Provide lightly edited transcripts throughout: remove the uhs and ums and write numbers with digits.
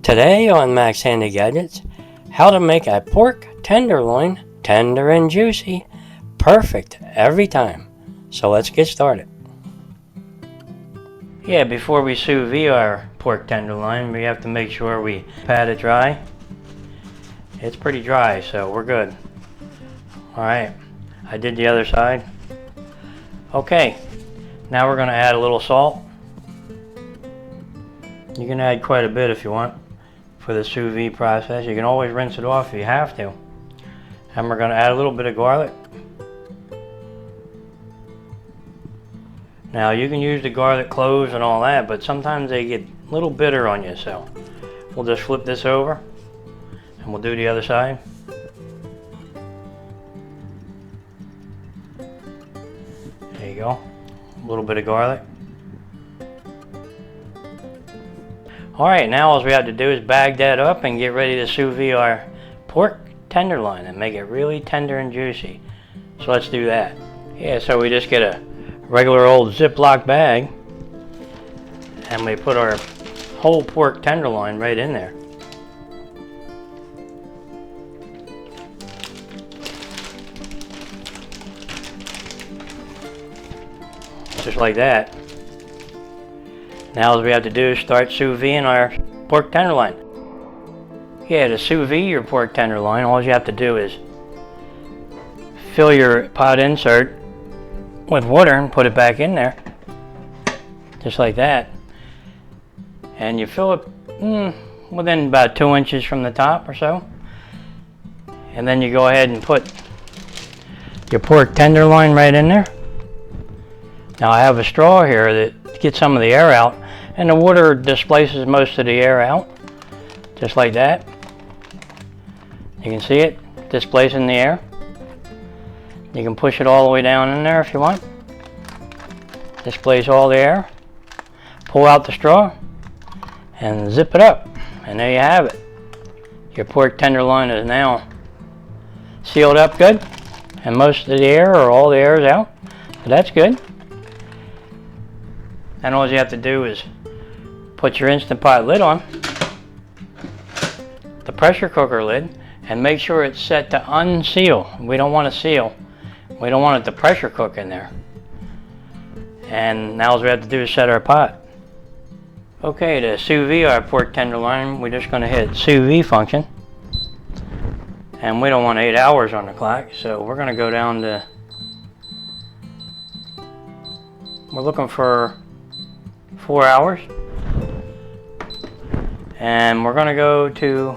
Today on Max Handy Gadgets, how to make a pork tenderloin tender and juicy, perfect every time. So let's get started. Yeah, before we sous vide our pork tenderloin, we have to make sure we pat it dry. It's pretty dry, so we're good. Alright, I did the other side. Okay, now we're going to add a little salt. You can add quite a bit if you want for the sous vide process. You can always rinse it off if you have to. And we're going to add a little bit of garlic. Now you can use the garlic cloves and all that, but sometimes they get a little bitter on you, so we'll just flip this over and we'll do the other side. There you go, a little bit of garlic. Alright, now all we have to do is bag that up and get ready to sous vide our pork tenderloin and make it really tender and juicy. So let's do that. Yeah, so we just get a regular old Ziploc bag and we put our whole pork tenderloin right in there. Just like that. Now all we have to do is start sous videing our pork tenderloin. Yeah, to sous vide your pork tenderloin, all you have to do is fill your pot insert with water and put it back in there. Just like that. And you fill it within about 2 inches from the top or so. And then you go ahead and put your pork tenderloin right in there. Now I have a straw here that gets some of the air out, and the water displaces most of the air out, just like that. You can see it displacing the air. You can push it all the way down in there if you want. Displace all the air. Pull out the straw and zip it up, and there you have it. Your pork tenderloin is now sealed up good, and most of the air or all the air is out, so that's good. And all you have to do is put your Instant Pot lid on, the pressure cooker lid, and make sure it's set to unseal. We don't want to seal. We don't want it to pressure cook in there. And now all we have to do is set our pot. Okay, to sous vide our pork tenderloin, we're just going to hit sous vide function. And we don't want 8 hours on the clock, so we're going to go down to, we're looking for 4 hours. And we're going to go to,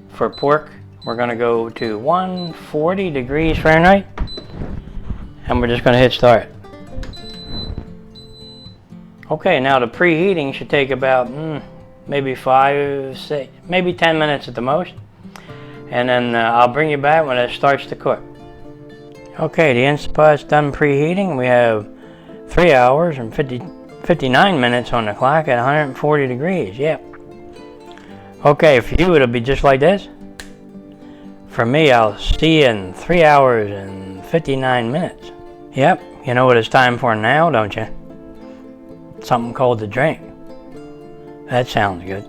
for pork, we're going to go to 140 degrees Fahrenheit. And we're just going to hit start. Okay, now the preheating should take about maybe 10 minutes at the most. And then I'll bring you back when it starts to cook. Okay, the Instant Pot's done preheating. We have 3 hours and 59 minutes on the clock at 140 degrees. Yep. Okay, for you it'll be just like this. For me, I'll see you in 3 hours and 59 minutes. Yep, you know what it's time for now, don't you? Something cold to drink. That sounds good.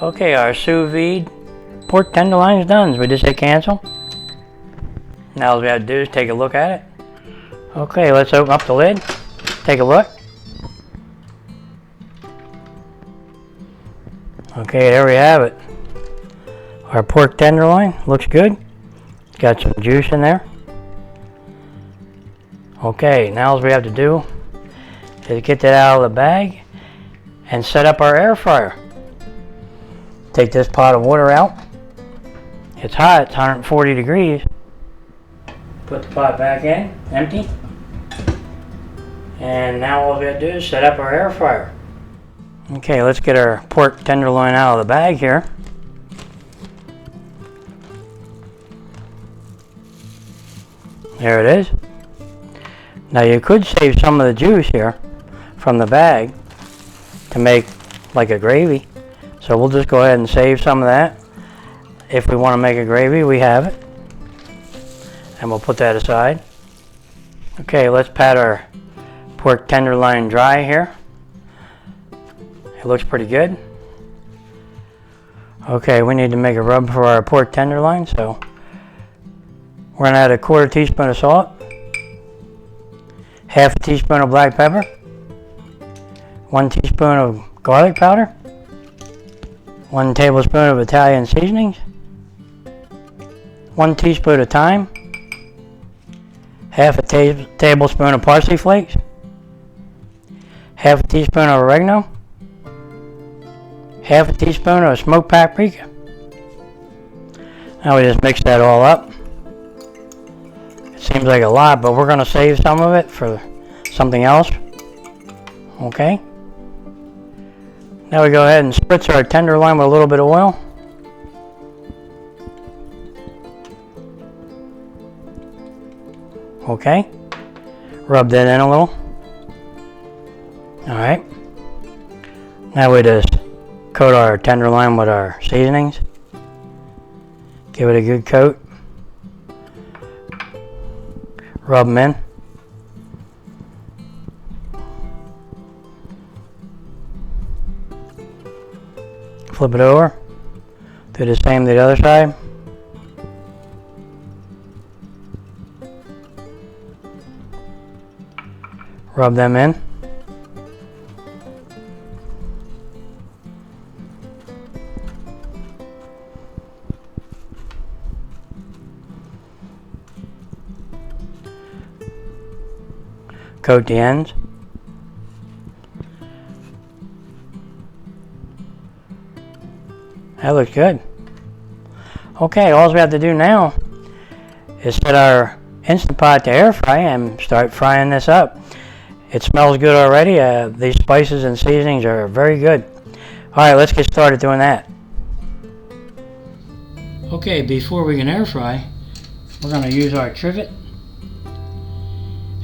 Okay, our sous vide pork tenderloin is done. So we just hit cancel. Now all we have to do is take a look at it. Okay, let's open up the lid. Take a look. Okay, there we have it. Our pork tenderloin looks good. Got some juice in there. Okay, now all we have to do is get that out of the bag and set up our air fryer. Take this pot of water out. It's hot, it's 140 degrees. Put the pot back in, empty. And now all we have to do is set up our air fryer. Okay, let's get our pork tenderloin out of the bag here. There it is. Now you could save some of the juice here from the bag to make like a gravy. So we'll just go ahead and save some of that. If we want to make a gravy, we have it. And we'll put that aside. Okay, let's pat our pork tenderloin dry here. It looks pretty good. Okay, we need to make a rub for our pork tenderloin, so we're gonna add a 1/4 teaspoon of salt, 1/2 teaspoon of black pepper, 1 teaspoon of garlic powder, 1 tablespoon of Italian seasonings, 1 teaspoon of thyme, 1/2 tablespoon of parsley flakes, 1/2 teaspoon of oregano, 1/2 teaspoon of smoked paprika. Now we just mix that all up. It seems like a lot, but we're going to save some of it for something else. Okay. Now we go ahead and spritz our tenderloin with a little bit of oil. Okay. Rub that in a little. Alright. Now we just coat our tenderloin with our seasonings. Give it a good coat. Rub them in. Flip it over. Do the same to the other side. Rub them in. Coat the ends. That looks good. Okay, all we have to do now is set our Instant Pot to air fry and start frying this up. It smells good already. These spices and seasonings are very good. Alright, let's get started doing that. Okay, before we can air fry, we're going to use our trivet.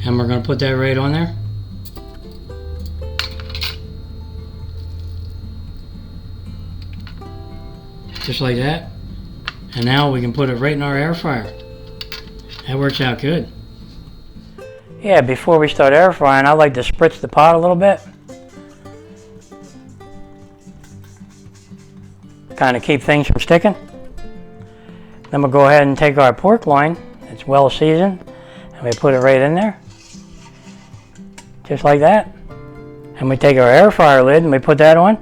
And we're going to put that right on there. Just like that. And now we can put it right in our air fryer. That works out good. Yeah, before we start air frying, I like to spritz the pot a little bit. Kind of keep things from sticking. Then we'll go ahead and take our pork loin. It's well seasoned. And we put it right in there. Just like that. And we take our air fryer lid and we put that on.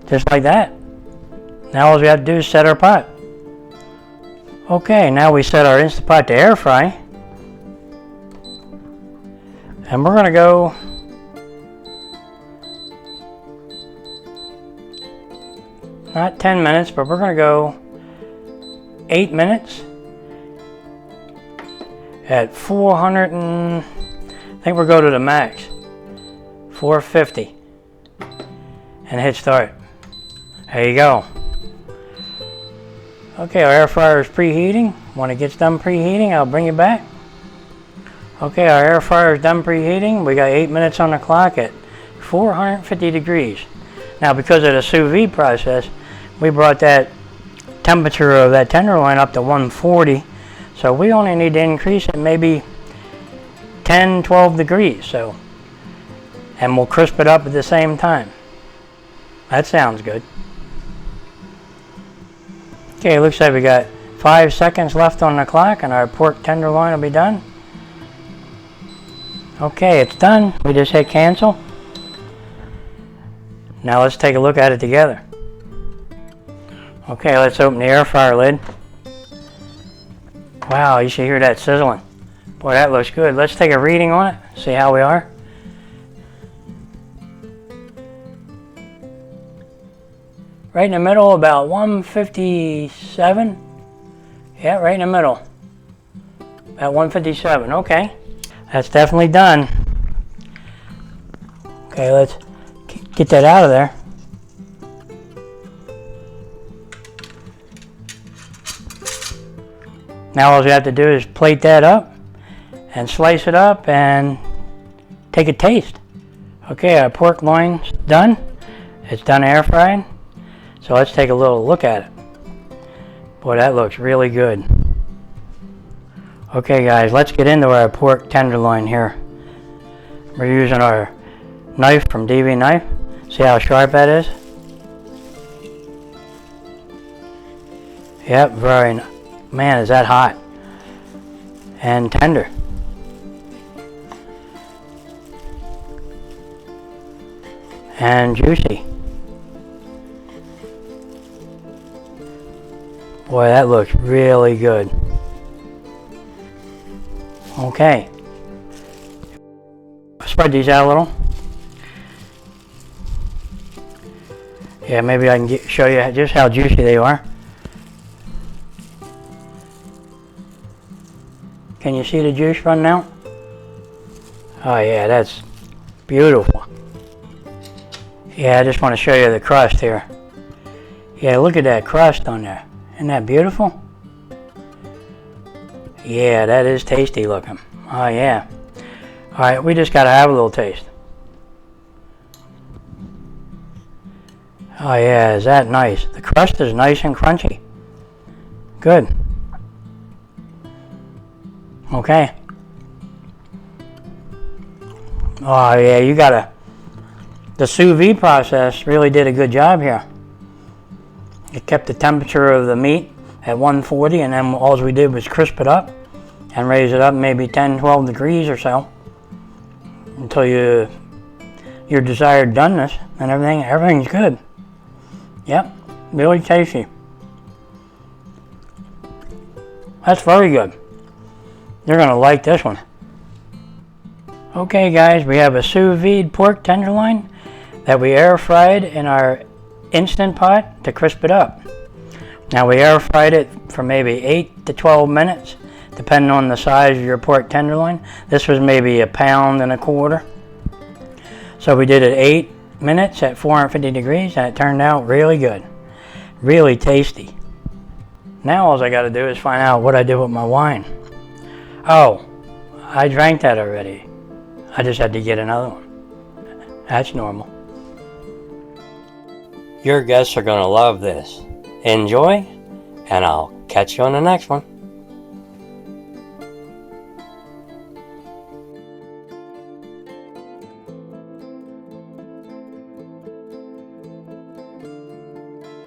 Just like that. Now all we have to do is set our pot. Okay, now we set our Instant Pot to air fry. And we're going to go not 10 minutes, but we're going to go 8 minutes at 400 and I think we'll go to the max, 450, and hit start. There you go. Okay, our air fryer is preheating. When it gets done preheating, I'll bring you back. Okay, our air fryer is done preheating. We got 8 minutes on the clock at 450 degrees. Now, because of the sous vide process, we brought that temperature of that tenderloin up to 140. So we only need to increase it maybe 10, 12 degrees. So, and we'll crisp it up at the same time. That sounds good. Okay, looks like we got 5 seconds left on the clock and our pork tenderloin will be done. Okay, it's done. We just hit cancel. Now let's take a look at it together. Okay, let's open the air fryer lid. Wow, you should hear that sizzling. Boy, that looks good. Let's take a reading on it, see how we are. Right in the middle, about 157. Yeah, right in the middle. About 157, okay. That's definitely done. Okay, let's get that out of there. Now all we have to do is plate that up and slice it up and take a taste. Okay, our pork loin's done. It's done air frying. So let's take a little look at it. Boy, that looks really good. Okay guys, let's get into our pork tenderloin here. We're using our knife from DV Knife. See how sharp that is? Yep, very nice. Man, is that hot. And tender. And juicy. Boy, that looks really good. Okay. Spread these out a little. Yeah, maybe I can show you just how juicy they are. Can you see the juice running out? Oh yeah, that's beautiful. Yeah, I just want to show you the crust here. Yeah, look at that crust on there. Isn't that beautiful? Yeah, that is tasty looking. Oh yeah. Alright, we just gotta have a little taste. Oh yeah, is that nice? The crust is nice and crunchy. Good. Okay. Oh yeah, you gotta... The sous vide process really did a good job here. It kept the temperature of the meat at 140, and then all we did was crisp it up and raise it up maybe 10-12 degrees or so until your desired doneness, and everything's good. Yep, really tasty. That's very good. You're gonna like this one. Okay guys, we have a sous vide pork tenderloin that we air fried in our Instant Pot to crisp it up. Now we air fried it for maybe 8 to 12 minutes depending on the size of your pork tenderloin. This was maybe 1.25 pounds. So we did it 8 minutes at 450 degrees and it turned out really good. Really tasty. Now all I got to do is find out what I did with my wine. Oh, I drank that already. I just had to get another one. That's normal. Your guests are going to love this. Enjoy, and I'll catch you on the next one.